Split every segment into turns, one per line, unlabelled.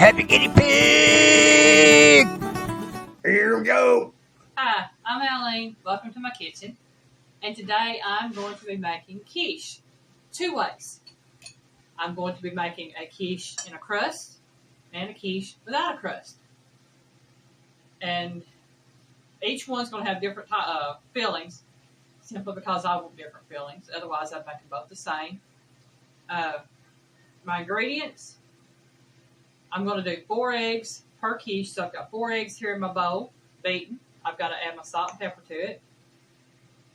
Happy guinea pig! Here we go.
Hi, I'm Alyne. Welcome to my kitchen. And today I'm going to be making quiche. Two ways. I'm going to be making a quiche in a crust and a quiche without a crust. And each one's going to have different fillings, simply because I want different fillings. Otherwise, I'd make them both the same. My ingredients, I'm going to do 4 eggs per quiche. So I've got 4 eggs here in my bowl, beaten. I've got to add my salt and pepper to it.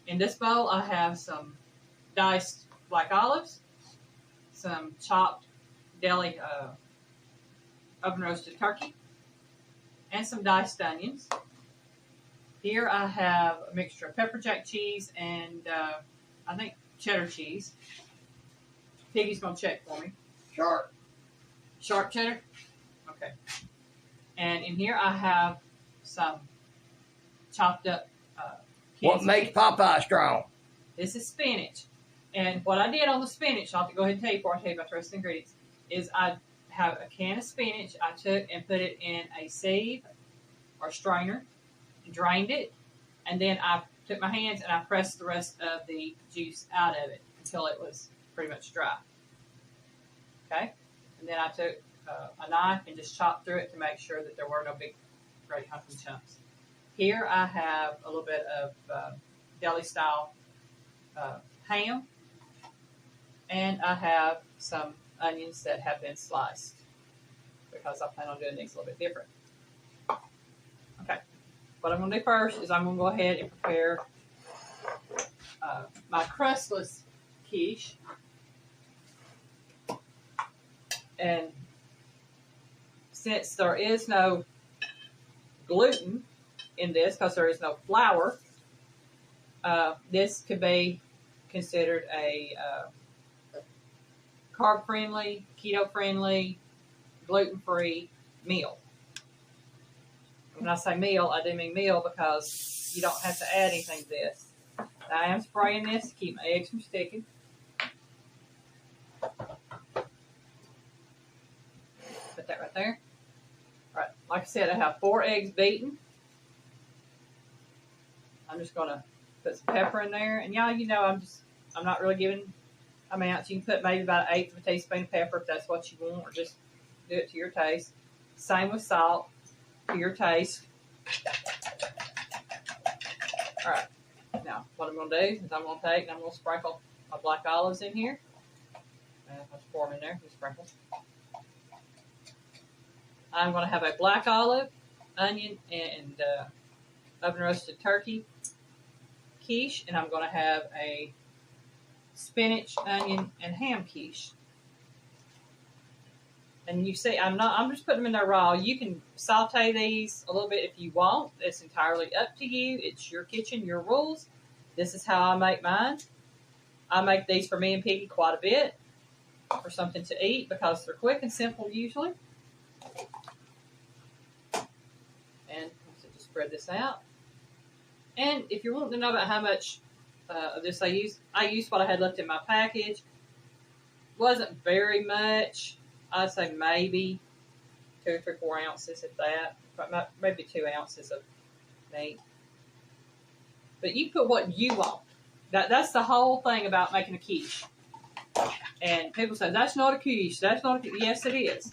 In this bowl, I have some diced black olives, some chopped deli oven roasted turkey, and some diced onions. Here I have a mixture of pepper jack cheese and I think cheddar cheese. Piggy's going to check for me. Sharp cheddar? Okay. And in here I have some chopped up
What makes Popeye strong?
This is spinach. And what I did on the spinach, I'll have to go ahead and tell you before I tell you about the rest of the ingredients, is I have a can of spinach I took and put it in a sieve or strainer, drained it, and then I took my hands and I pressed the rest of the juice out of it until it was pretty much dry. Okay? And then I took a knife and just chopped through it to make sure that there were no big, great hunky chunks. Here I have a little bit of deli-style ham, and I have some onions that have been sliced because I plan on doing these a little bit different. Okay, what I'm going to do first is I'm going to go ahead and prepare my crustless quiche. And since there is no gluten in this, because there is no flour, this could be considered a carb-friendly, keto-friendly, gluten-free meal. When I say meal, I do mean meal because you don't have to add anything to this. I am spraying this to keep my eggs from sticking. Put that right there. All right, like I said, I have 4 eggs beaten. I'm just going to put some pepper in there. And y'all, you know, I'm not really giving amounts. You can put maybe about 1/8 of a teaspoon of pepper if that's what you want, or just do it to your taste. Same with salt, to your taste. All right. Now, what I'm going to do is I'm going to take and I'm going to sprinkle my black olives in here. Let's pour them in there. Just sprinkle. I'm going to have a black olive, onion, and oven roasted turkey quiche, and I'm going to have a spinach, onion, and ham quiche. And you see, I'm just putting them in there raw. You can saute these a little bit if you want. It's entirely up to you. It's your kitchen, your rules. This is how I make mine. I make these for me and Piggy quite a bit for something to eat because they're quick and simple usually. And just spread this out. And if you're wanting to know about how much of this I used what I had left in my package. Wasn't very much. I'd say maybe 2 3/4 ounces, if that. Maybe 2 ounces of meat. But you put what you want. That's the whole thing about making a quiche. And people say, that's not a quiche. That's not a quiche. Yes, it is.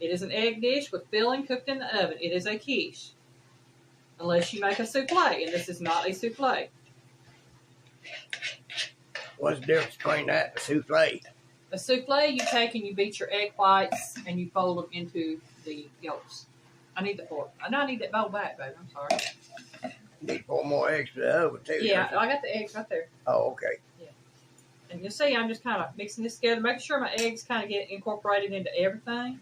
It is an egg dish with filling cooked in the oven. It is a quiche. Unless you make a souffle, and this is not a souffle.
What's the difference between that and a souffle?
A souffle, you take and you beat your egg whites and you fold them into the yolks. I need the fork. I need that bowl back, baby. I'm sorry.
You need 4 more eggs for the oven, too.
Yeah, I got the eggs right there.
Oh, okay.
Yeah. And you'll see I'm just kind of mixing this together, making sure my eggs kind of get incorporated into everything.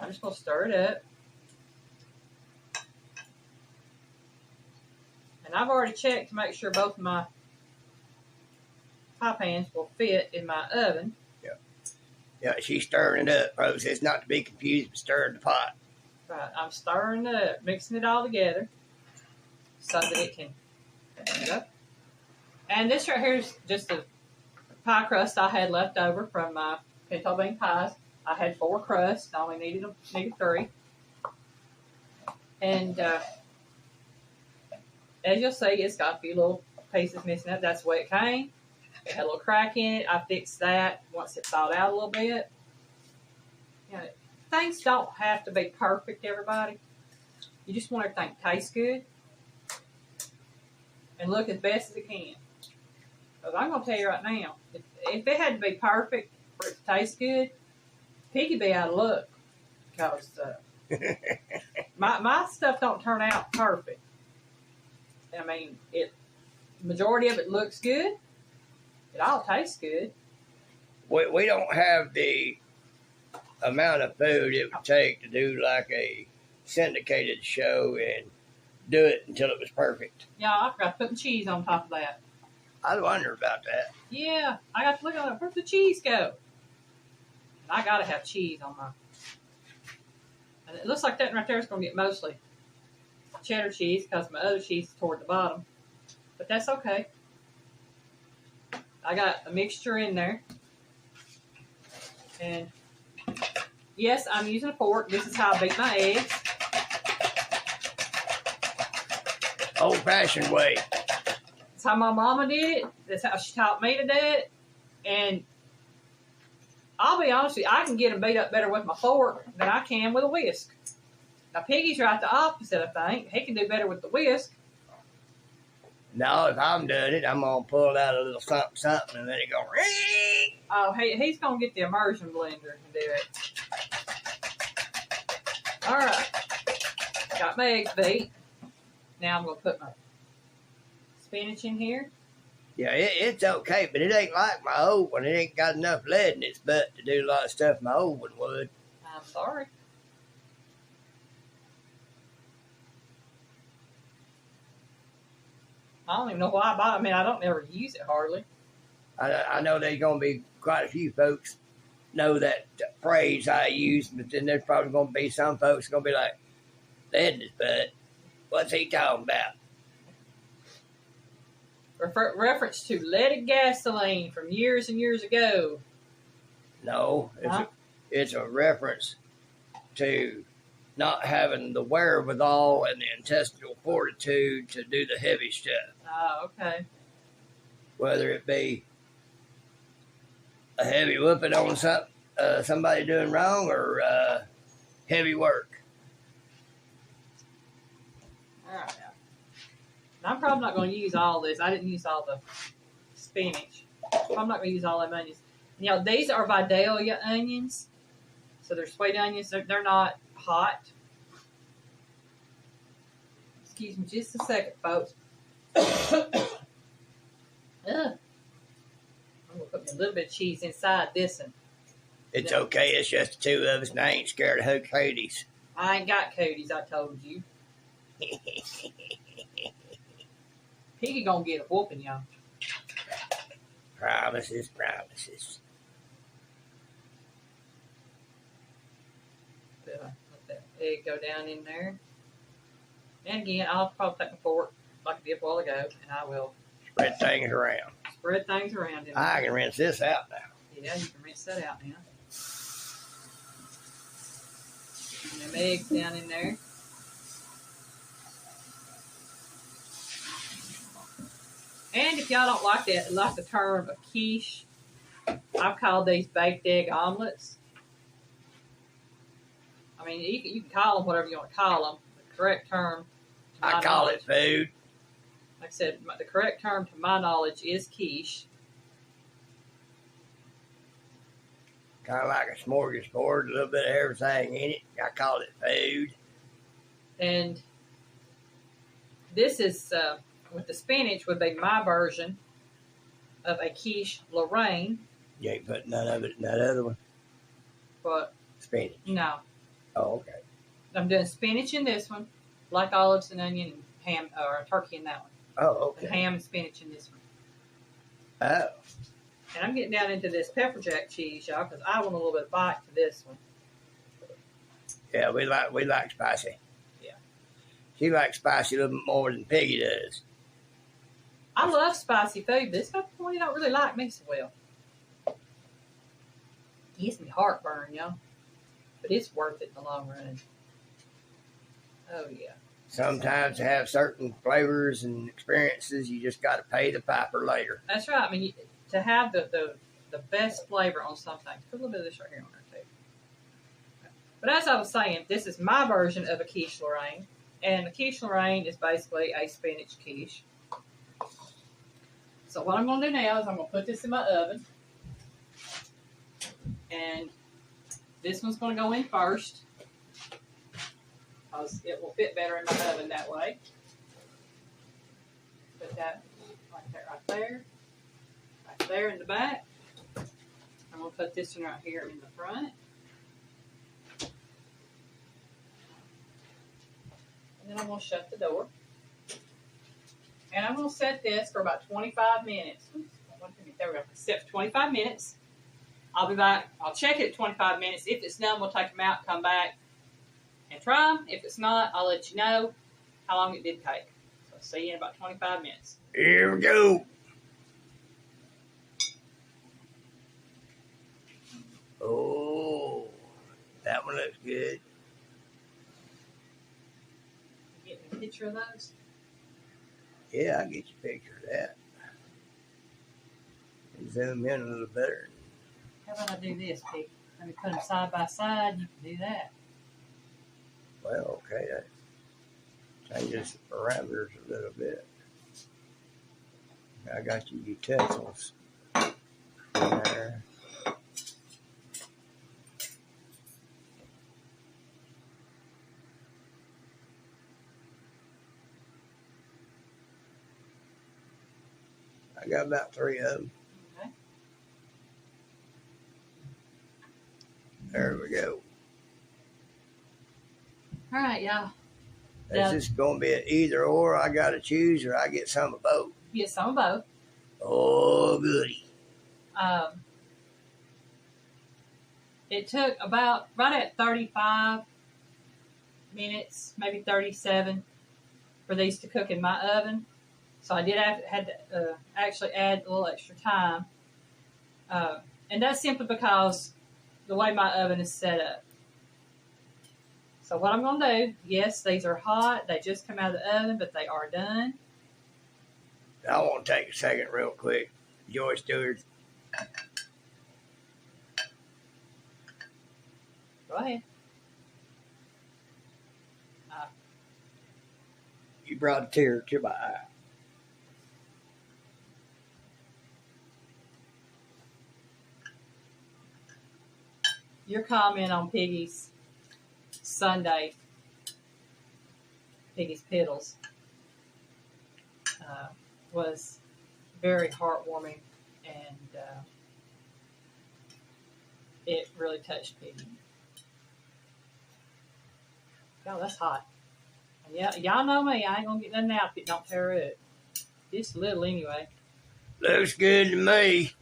I'm just going to stir it up. And I've already checked to make sure both of my pie pans will fit in my oven.
Yeah. Yeah, she's stirring it up, folks. It's not to be confused with stirring the pot.
Right, I'm stirring it up, mixing it all together so that it can go. And this right here is just a pie crust I had left over from my pinto bean pies. I had 4 crusts. I only needed 3. And as you'll see, it's got a few little pieces missing out. That's the way it came. It had a little crack in it. I fixed that once it thawed out a little bit. You know, things don't have to be perfect, everybody. You just want everything to taste good and look as best as it can. Because I'm going to tell you right now, if it had to be perfect for it to taste good, Piggy be out of luck. Because my stuff don't turn out perfect. I mean, majority of it looks good. It all tastes good.
We don't have the amount of food it would take to do like a syndicated show and do it until it was perfect.
Yeah, I forgot to put the cheese on top of that.
I wonder about that.
Yeah, I got to look at it. Where'd the cheese go? I got to have cheese on my... And it looks like that right there is going to get mostly cheddar cheese because my other cheese is toward the bottom. But that's okay. I got a mixture in there. And yes, I'm using a fork. This is how I beat my eggs.
Old-fashioned way.
That's how my mama did it. That's how she taught me to do it. And I'll be honest with you, I can get them beat up better with my fork than I can with a whisk. Now, Piggy's right the opposite, I think. He can do better with the whisk.
No, if I'm doing it, I'm going to pull out a little something, and then it go ring.
Oh, he's going to get the immersion blender and do it. All right. Got my eggs beat. Now I'm going to put my spinach in here.
Yeah, it's okay, but it ain't like my old one. It ain't got enough lead in its butt to do a lot of stuff my old one would.
I'm sorry. I don't even know why I bought it. I mean, I don't ever use it hardly.
I know there's going to be quite a few folks know that phrase I use, but then there's probably going to be some folks going to be like, lead in his butt. What's he talking about?
Reference to leaded gasoline from years and years ago.
No, it's a reference to not having the wherewithal and the intestinal fortitude to do the heavy stuff.
Oh, okay.
Whether it be a heavy whooping on somebody doing wrong or heavy work.
All right. I'm probably not going to use all this. I didn't use all the spinach. I'm not going to use all them onions. You know, these are Vidalia onions. So they're sweet onions. They're not hot. Excuse me just a second, folks. I'm going to put a little bit of cheese inside this one.
It's okay. It's just the two of us, and I ain't scared of cooties.
I ain't got cooties, I told you. Piggy gonna get a whooping, y'all.
Promises, promises.
Let that egg go down in there. And again, I'll probably take my fork like I did a while ago, and I will
spread things around.
Spread things around.
I can rinse this out now.
Yeah, you can rinse that out now. And them eggs down in there. And if y'all don't like that, like the term of quiche, I've called these baked egg omelets. I mean, you can call them whatever you want to call them. The correct term, to my
I call
knowledge,
it food.
Like I said, the correct term to my knowledge is quiche.
Kind of like a smorgasbord, a little bit of everything in it. I call it food.
And this is, with the spinach, would be my version of a quiche Lorraine.
You ain't putting none of it in that other one?
But
Spinach.
no.
Oh, okay.
I'm doing spinach in this one, black olives and onion and ham, or turkey in that one.
Oh, okay.
And ham and spinach in this one.
Oh.
And I'm getting down into this pepper jack cheese, y'all, because I want a little bit of bite to this one.
Yeah, we like spicy.
Yeah.
She likes spicy a little bit more than Piggy does.
I love spicy food, but this one you don't really like me so well. gives me heartburn, y'all. But it's worth it in the long run. Oh, yeah.
Sometimes to have certain flavors and experiences, you just got to pay the piper later.
That's right. I mean, to have the best flavor on something, put a little bit of this right here on there, too. But as I was saying, this is my version of a quiche Lorraine. And a quiche Lorraine is basically a spinach quiche. So what I'm going to do now is I'm going to put this in my oven. And this one's going to go in first, because it will fit better in my oven that way. Put that right there in the back. I'm going to put this one right here in the front. And then I'm going to shut the door. And I'm going to set this for about 25 minutes. There we go. Set for 25 minutes. I'll be back. I'll check it at 25 minutes. If it's done, we'll take them out, come back, and try them. If it's not, I'll let you know how long it did take. So I'll see you in about 25 minutes.
Here we go. Oh, that one looks good.
You getting a picture of those?
Yeah, I'll get you a picture of that. And zoom in a little better.
How about I do this, Piggy? Let me put them side by side. You can do that.
Well, okay, that changes the parameters a little bit. I got your utensils there. I got about 3 of them.
Okay.
There we go.
All right, y'all.
Is this going to be an either or? I got to choose, or I get some of both?
Get some of both.
Oh, goody.
It took about right at 35 minutes, maybe 37, for these to cook in my oven. So I did had to actually add a little extra time. And that's simply because the way my oven is set up. So what I'm going to do, yes, these are hot. They just come out of the oven, but they are done.
I want to take a second real quick. Joy Stewart.
Go ahead.
You brought a tear to my eye.
Your comment on Piggy's Sunday, Piggy's Piddles, was very heartwarming, and it really touched Piggy. God, that's hot. And yeah, y'all know me. I ain't gonna get nothing out if it don't tear up. Just a little anyway.
Looks good to me.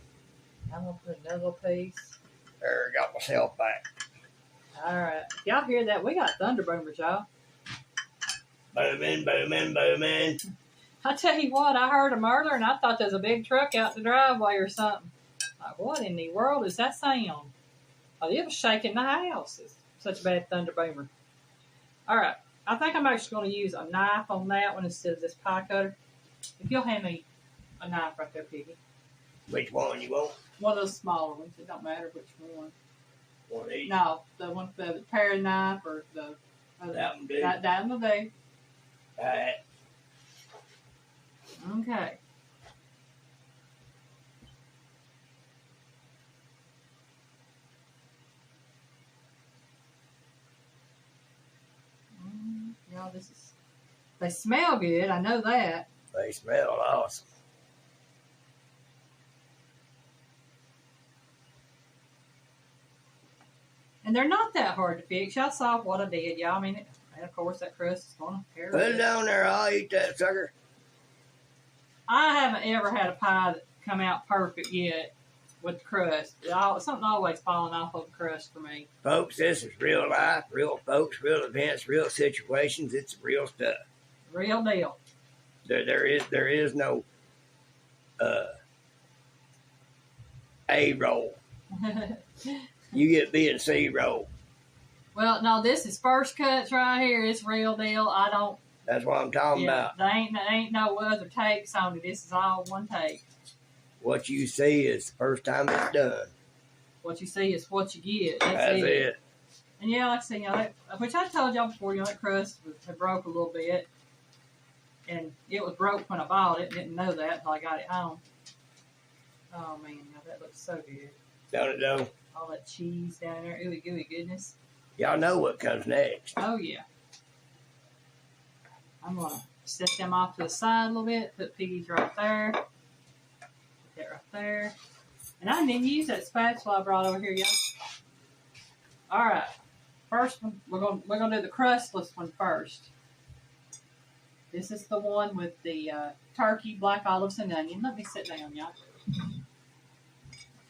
I'm gonna put another little piece.
There, got myself back.
All right. If y'all hear that, we got thunder boomers, y'all.
Booming, booming, booming.
I tell you what, I heard them earlier, and I thought there was a big truck out the driveway or something. Like, what in the world is that sound? Oh, it was shaking the house. It's such a bad thunder boomer. All right. I think I'm actually going to use a knife on that one instead of this pie cutter. If you'll hand me a knife right there, Piggy.
Which one you want?
One of those smaller ones. It don't matter which one.
One of these?
No, the one, the paring knife or the other.
That one do.
That one will do.
All right.
Okay. Y'all, they smell good. I know that.
They smell awesome.
And they're not that hard to fix. Y'all saw what I did, y'all. I mean, and of course, that crust is going to tear
Put it on there. I'll eat that sucker.
I haven't ever had a pie that come out perfect yet with the crust. Something always falling off of the crust for me.
Folks, this is real life, real folks, real events, real situations. It's real stuff.
Real deal.
There is no A-roll. You get B and C roll.
Well, no, this is first cuts right here. It's real deal. I don't.
That's what I'm talking about.
There ain't no other takes on it. This is all one take.
What you see is the first time it's done.
What you see is what you get.
That's it.
And yeah, like I said, which I told y'all before, that crust had broke a little bit. And it was broke when I bought it. Didn't know that until I got it home. Oh, man, that looks so good.
Don't it though?
All that cheese down there. Ooey gooey goodness.
Y'all know what comes next.
Oh, yeah. I'm going to set them off to the side a little bit. Put Piggy's right there. Put that right there. And I didn't even use that spatula I brought over here, y'all. All right. First one, we're gonna do the crustless one first. This is the one with the turkey, black olives, and onion. Let me sit down, y'all.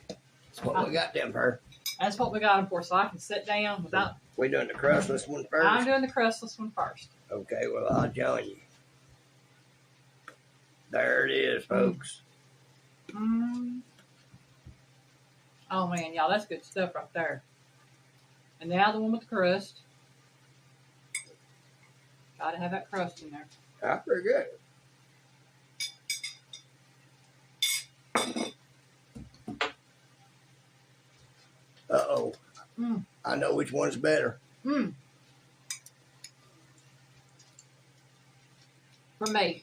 That's what we got them for.
That's what we got them for, so I can sit down without...
We're doing the crustless one first?
I'm doing the crustless one first.
Okay, well, I'll join you. There it is, folks.
Mm. Oh, man, y'all, that's good stuff right there. And now the one with the crust. Gotta have that crust in there.
That's pretty good. Uh-oh.
Mm.
I know which one's better.
Mm. For me.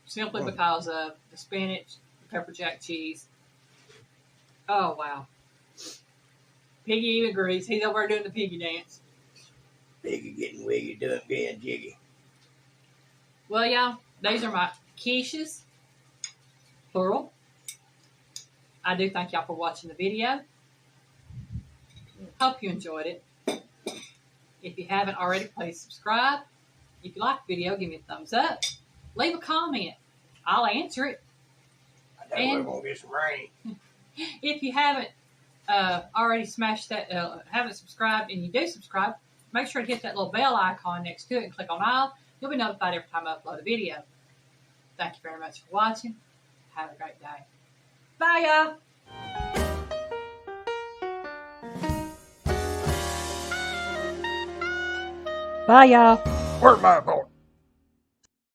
Simply because of the spinach, the pepper jack cheese. Oh, wow. Piggy even agrees. He's over there doing the piggy dance.
Piggy getting wiggy, doing being jiggy.
Well, y'all, these are my quiches, plural. I do thank y'all for watching the video. Hope you enjoyed it. If you haven't already, please subscribe. If you like the video, give me a thumbs up. Leave a comment. I'll answer it.
I know we're going to get some rain.
If you haven't already smashed that, haven't subscribed, and you do subscribe, make sure to hit that little bell icon next to it and click on all. You'll be notified every time I upload a video. Thank you very much for watching. Have a great day. Bye, y'all. Bye, y'all.
Where's my phone?